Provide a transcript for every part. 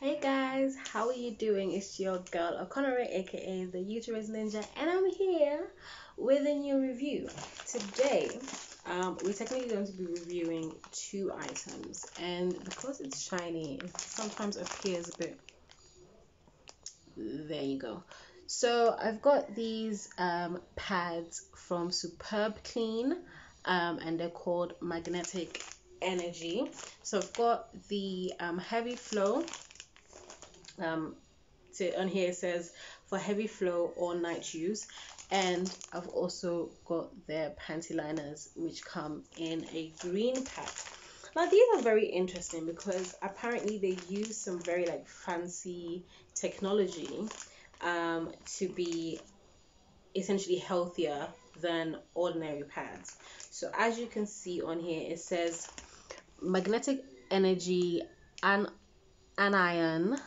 Hey guys, how are you doing? It's your girl O'Connor, aka the Uterus Ninja, and I'm here with a new review. Today, we're technically going to be reviewing two items, and because it's shiny, it sometimes appears a bit. There you go. So I've got these pads from Superb Clean, and they're called Magnetic Energy. So I've got the heavy flow. On here it says for heavy flow or night use, and I've also got their panty liners which come in a green pack. Now these are very interesting because apparently they use some very like fancy technology to be essentially healthier than ordinary pads. So as you can see on here, it says magnetic energy and anion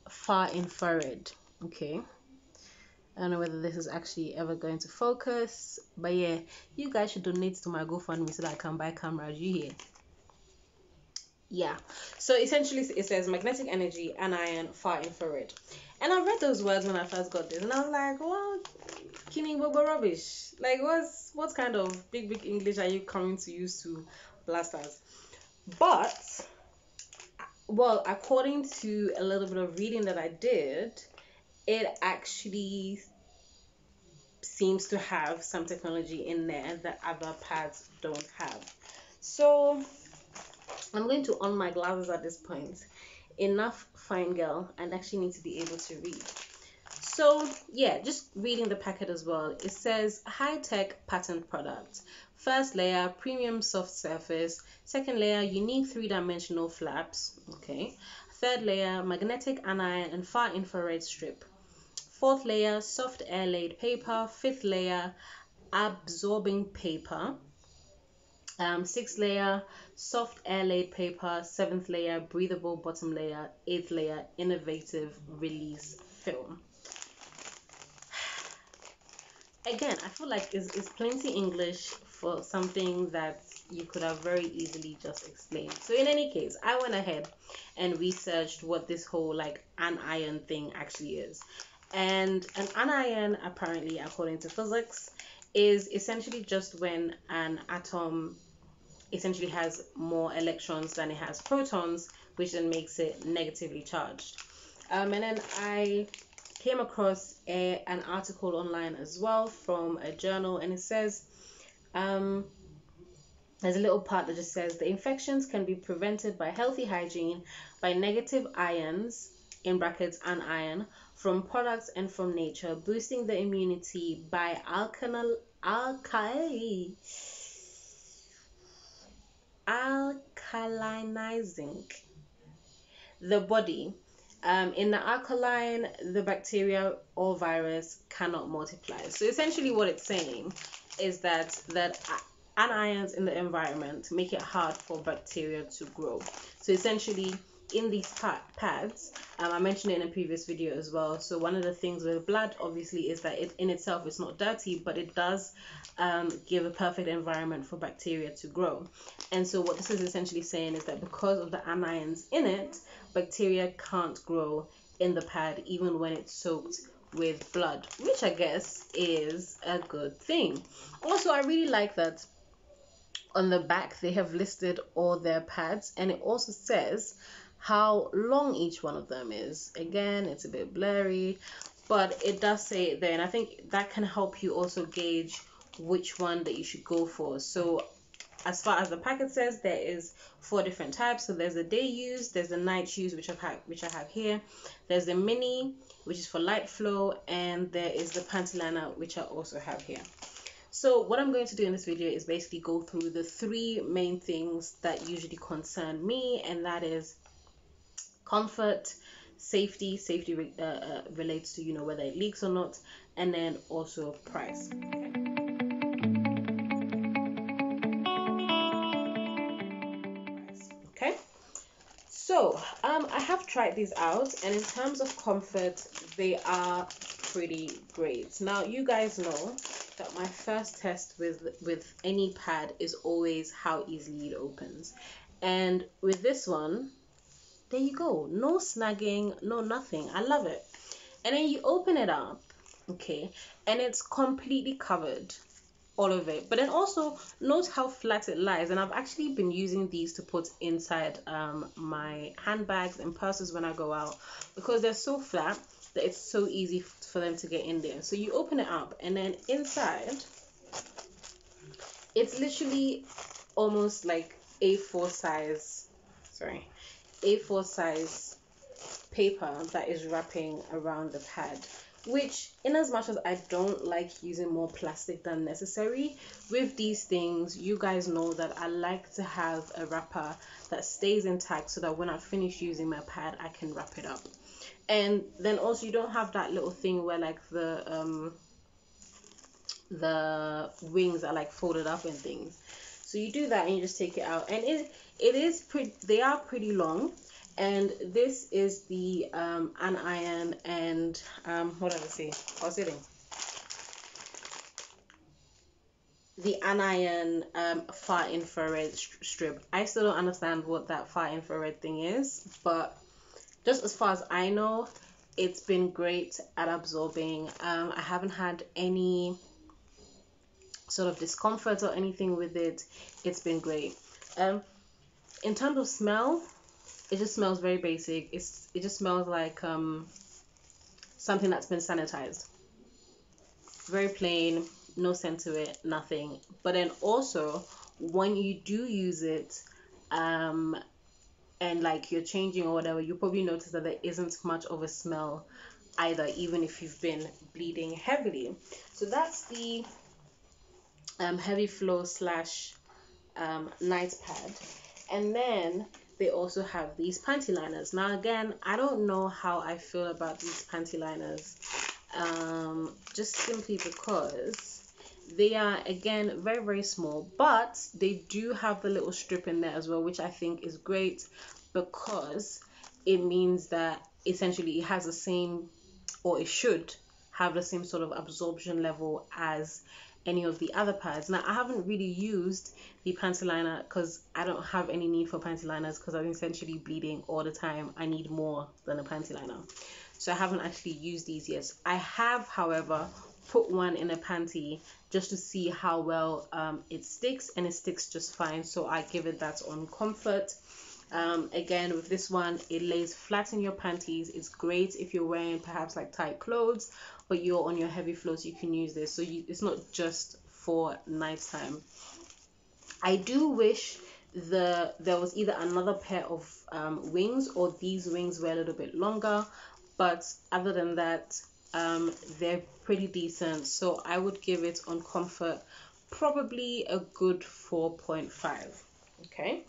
far infrared. Okay, I don't know whether this is actually ever going to focus, but yeah, you guys should donate to my GoFundMe so that I can buy cameras. You hear? Yeah, so essentially it says magnetic energy anion far infrared, and I read those words when I first got this and I was like, what kidding bobo rubbish, like what kind of big English are you coming to use to blast us? But well, according to a little bit of reading that I did, it actually seems to have some technology in there that other pads don't have. So I'm going to on my glasses at this point. Enough, fine girl, and actually need to be able to read. So yeah, just reading the packet as well. It says high-tech patent product. First layer, premium soft surface. Second layer, unique three-dimensional flaps. Okay. Third layer, magnetic anion and far infrared strip. Fourth layer, soft air-laid paper. Fifth layer, absorbing paper. Sixth layer, soft air-laid paper. Seventh layer, breathable bottom layer. Eighth layer, innovative release film. Again, I feel like it's plenty English for something that you could have very easily just explained. So in any case, I went ahead and researched what this whole like anion thing actually is. And an anion, apparently, according to physics, is essentially just when an atom essentially has more electrons than it has protons, which then makes it negatively charged. And then I came across an article online as well from a journal, and it says there's a little part that just says the infections can be prevented by healthy hygiene, by negative ions in brackets anion from products and from nature, boosting the immunity by alkalinizing the body. In the alkaline, the bacteria or virus cannot multiply. So essentially what it's saying is that anions in the environment make it hard for bacteria to grow. So essentially in these pads, I mentioned it in a previous video as well. So one of the things with blood obviously is that it in itself is not dirty, but it does give a perfect environment for bacteria to grow. And so what this is essentially saying is that because of the anions in it, bacteria can't grow in the pad even when it's soaked with blood, which I guess is a good thing. Also, I really like that on the back they have listed all their pads, and it also says how long each one of them is. Again, it's a bit blurry, but it does say it there, and I think that can help you also gauge which one that you should go for. So as far as the packet says, there is 4 different types. So there's the day use, there's the night use, which I have here. There's the mini, which is for light flow, and there is the panty liner, which I also have here. So what I'm going to do in this video is basically go through the 3 main things that usually concern me, and that is comfort, safety relates to, you know, whether it leaks or not, and then also price. Okay, so I have tried these out, and in terms of comfort, they are pretty great. Now you guys know that my first test with any pad is always how easily it opens, and with this one there you go. No snagging, no nothing. I love it. And then you open it up, okay, and it's completely covered, all of it. But then also note how flat it lies, and I've actually been using these to put inside my handbags and purses when I go out, because they're so flat that it's so easy for them to get in there. So you open it up, and then inside it's literally almost like A4 size, A4 size paper that is wrapping around the pad, which, in as much as I don't like using more plastic than necessary with these things, you guys know that I like to have a wrapper that stays intact so that when I finish using my pad, I can wrap it up. And then also you don't have that little thing where like the wings are like folded up and things. So you do that and you just take it out, and it is pretty, they are pretty long. And this is the Anion and what did I say? I was saying the Anion far infrared strip. I still don't understand what that far infrared thing is, but just as far as I know, it's been great at absorbing. I haven't had any sort of discomfort or anything with it. It's been great. In terms of smell, it just smells very basic. It just smells like something that's been sanitized. Very plain, no scent to it, nothing. But then also when you do use it, and like you're changing or whatever, you probably notice that there isn't much of a smell either, even if you've been bleeding heavily. So that's the heavy flow slash night pad. And then they also have these panty liners. Now again, I don't know how I feel about these panty liners, just simply because they are, again, very, very small, but they do have the little strip in there as well, which I think is great, because it means that essentially it has the same, or it should have the same sort of absorption level as any of the other pads. Now I haven't really used the panty liner because I don't have any need for panty liners, because I'm essentially bleeding all the time. I need more than a panty liner, so I haven't actually used these yet. I have, however, put one in a panty just to see how well it sticks, and it sticks just fine, so I give it that on comfort. Again, with this one, it lays flat in your panties. It's great if you're wearing perhaps like tight clothes, but you're on your heavy flows, you can use this. So it's not just for nighttime. I do wish there was either another pair of wings, or these wings were a little bit longer, but other than that, they're pretty decent. So I would give it on comfort probably a good 4.5. Okay.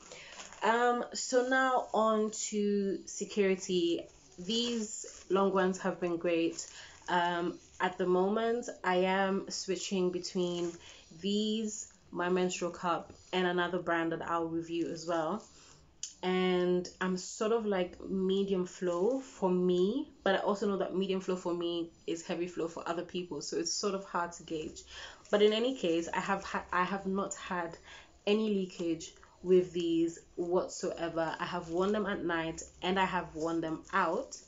So now on to security. These long ones have been great. At the moment, I am switching between these, my menstrual cup, and another brand that I'll review as well. And I'm sort of like medium flow for me, but I also know that medium flow for me is heavy flow for other people, so it's sort of hard to gauge. But in any case, I have not had any leakage with these whatsoever. I have worn them at night and I have worn them out.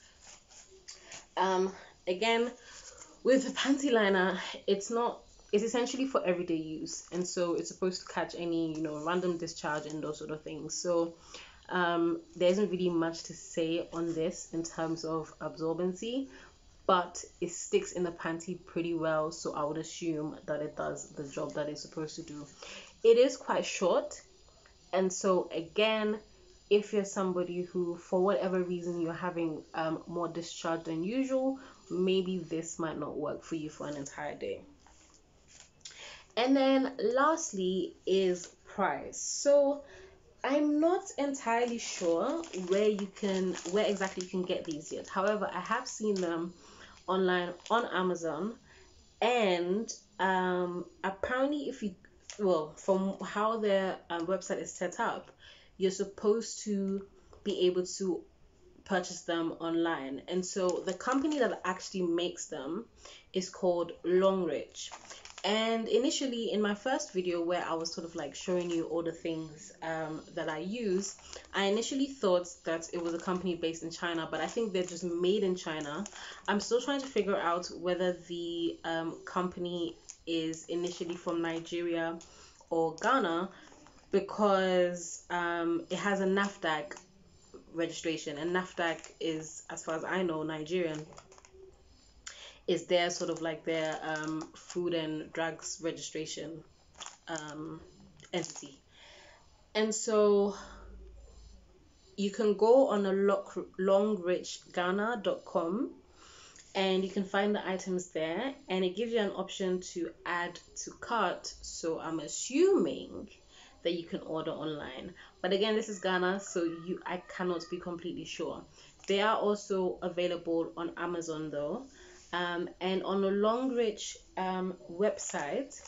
Again, with the panty liner, it's essentially for everyday use, and so it's supposed to catch any random discharge and those sort of things. So there isn't really much to say on this in terms of absorbency, but it sticks in the panty pretty well, so I would assume that it does the job that it's supposed to do. It is quite short, and so again, if you're somebody who, for whatever reason, you're having more discharge than usual, maybe this might not work for you for an entire day. And then lastly is price. So I'm not entirely sure where exactly you can get these yet. However, I have seen them online on Amazon, and apparently from how their website is set up, you're supposed to be able to purchase them online. And so the company that actually makes them is called Longrich, And initially in my first video where I was sort of like showing you all the things that I use, I initially thought that it was a company based in China, but I think they're just made in China. I'm still trying to figure out whether the company is initially from Nigeria or Ghana, because it has a NAFDAC registration, and NAFDAC is, as far as I know, Nigerian. Is their sort of like their food and drugs registration entity. And so you can go on a longrich.ghana.com and you can find the items there, and it gives you an option to add to cart. So I'm assuming that you can order online, but again, this is Ghana, so I cannot be completely sure. They are also available on Amazon though. And on the Longrich website,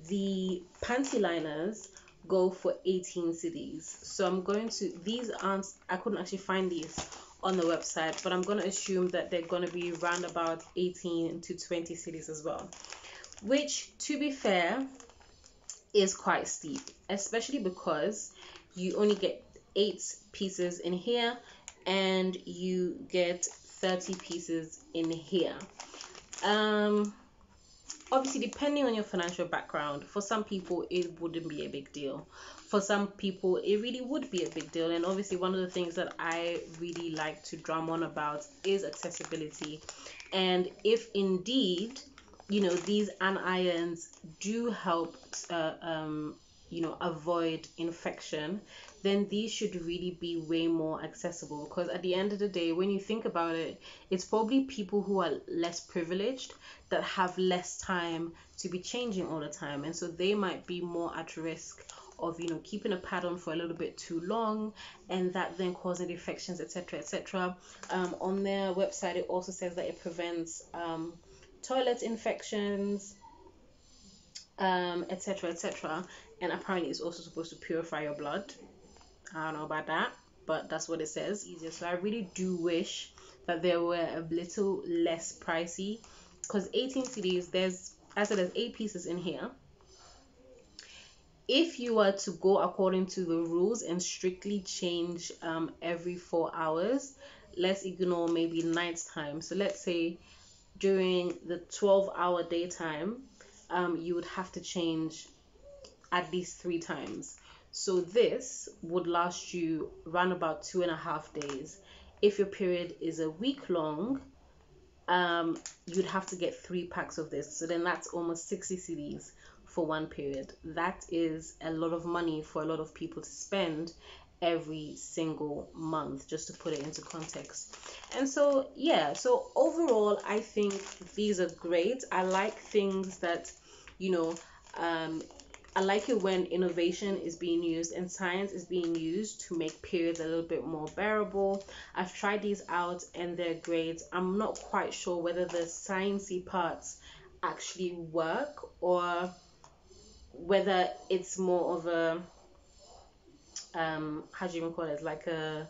the panty liners go for 18 cedis. So I'm going to, these aren't, I couldn't actually find these on the website, but I'm going to assume that they're going to be around about 18 to 20 cedis as well, which, to be fair, is quite steep, especially because you only get 8 pieces in here and you get 30 pieces in here. Obviously, depending on your financial background, for some people it wouldn't be a big deal. For some people it really would be a big deal. And obviously, one of the things that I really like to drum on about is accessibility. And if indeed, you know, these anions do help you know, avoid infection, then these should really be way more accessible. Because at the end of the day, when you think about it, it's probably people who are less privileged that have less time to be changing all the time, and so they might be more at risk of, you know, keeping a pad on for a little bit too long, and that then causing infections, etc., etc. On their website, it also says that it prevents toilet infections, etc., etc. And apparently it's also supposed to purify your blood. I don't know about that, but that's what it says. Easier. So I really do wish that they were a little less pricey, because 18 cedis, there's 8 pieces in here. If you were to go according to the rules and strictly change every 4 hours, let's ignore maybe nighttime. So let's say during the 12-hour daytime, you would have to change at least 3 times. So this would last you around about 2.5 days. If your period is a week long, you'd have to get 3 packs of this. So then that's almost 60 cedis for one period. That is a lot of money for a lot of people to spend every single month, just to put it into context. And so yeah, so overall I think these are great. I like things that, you know, I like it when innovation is being used and science is being used to make periods a little bit more bearable. I've tried these out and they're great. I'm not quite sure whether the sciencey parts actually work or whether it's more of a how do you even call it, like a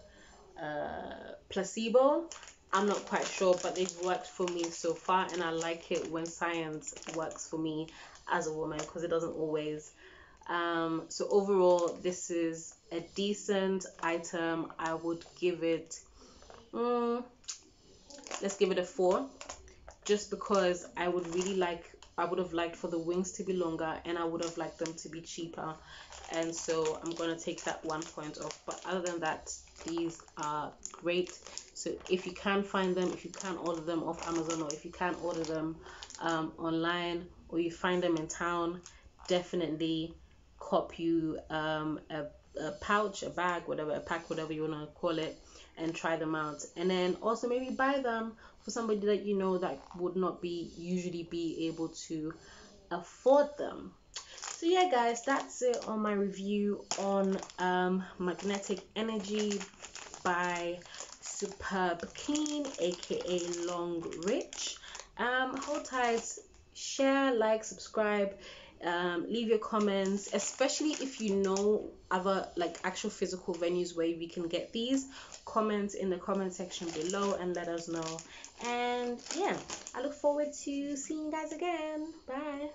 placebo. I'm not quite sure, but they've worked for me so far, and I like it when science works for me as a woman, because it doesn't always. So overall, this is a decent item. I would give it let's give it a 4, just because I would have liked for the wings to be longer, and I would have liked them to be cheaper, and so I'm gonna take that 1 point off. But other than that, these are great. So if you can find them, if you can order them off Amazon, or if you can order them online, or you find them in town, definitely cop you a pouch, a bag, whatever, a pack, whatever you want to call it, and try them out. And then also maybe buy them for somebody that you know that would not usually be able to afford them. So yeah guys, that's it on my review on Magnetic Energy by Superb Keen, aka Longrich. Hold tight, share, like, subscribe, leave your comments, especially if you know other like actual physical venues where we can get these. Comment in the comment section below and let us know. And yeah, I look forward to seeing you guys again. Bye.